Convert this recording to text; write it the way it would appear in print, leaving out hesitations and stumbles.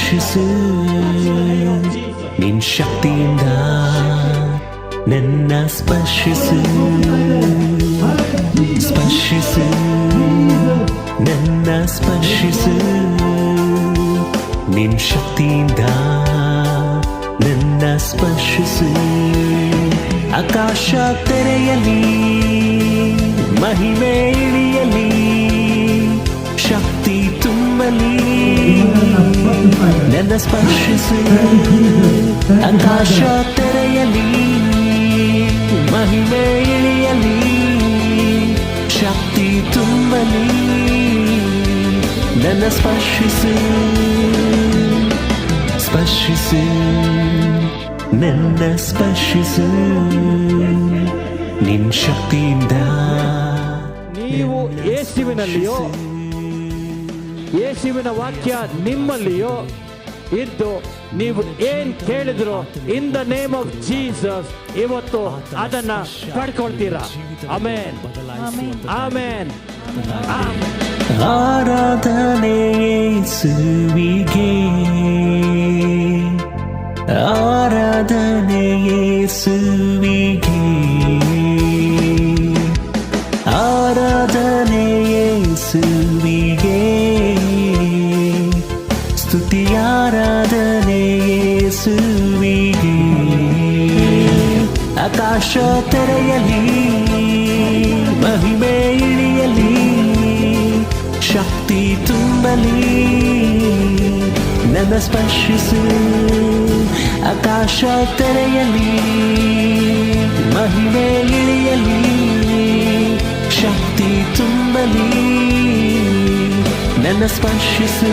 ಸ್ಪರ್ಶಿಸು ನಿನ್ ಶಕ್ತಿಯಿಂದ ನನ್ನ ಸ್ಪರ್ಶಿಸು ಸ್ಪರ್ಶಿಸು ನನ್ನ ಸ್ಪರ್ಶಿಸು ನಿನ್ ಶಕ್ತಿಯಿಂದ ನನ್ನ ಸ್ಪರ್ಶಿಸು ಆಕಾಶ ತೆರೆಯಲಿ ಮಹಿಮೆ ಇಳಿಯಲಿ ಶಕ್ತಿ ತುಂಬಲಿ ನನ್ನ ಸ್ಪರ್ಶಿಸು ಆಕಾಶ ತೆರೆಯಲಿ ಮಹಿಮೆ ಇಳಿಯಲಿ ಶಕ್ತಿ ತುಂಬಲಿ ನನ್ನ ಸ್ಪರ್ಶಿಸು ಸ್ಪರ್ಶಿಸು ನನ್ನ ಸ್ಪರ್ಶಿಸು ನಿನ್ ಶಕ್ತಿಯಿಂದ ನೀವು ಯೇಸುವಿನಲ್ಲಿಯೋ ಯೇಸುವಿನ ವಾಕ್ಯ ನಿಮ್ಮಲ್ಲಿಯೋ ಇದ್ದು ನೀವು ಏನ್ ಕೇಳಿದ್ರು in the name of Jesus ಇವತ್ತು ಅದನ್ನ ಪಡ್ಕೊಳ್ತೀರಾ. Amen amen. ಆರಾಧನೆ ಯೇಸುವಿಗೆ ಆರಾಧನೆ ಯೇಸುವಿಗೆ ಆರಾಧನೆ ಯೇಸುವಿಗೆ ಸ್ತುತಿ ಆರಾಧನೆ ಯೇಸುವಿಗೆ ಆಕಾಶ ತೆರೆಯಲಿ ಮಹಿಮೆ ಇಳಿಯಲಿ ಶಕ್ತಿ ತುಂಬಲಿ ನನ್ನ ಸ್ಪರ್ಶಿಸು ಆಕಾಶ ತೆರೆಯಲಿ ಮಹಿಮೆ ಇಳಿಯಲಿ ಶಕ್ತಿ ತುಂಬಲಿ ನನ್ನ ಸ್ಪರ್ಶಿಸು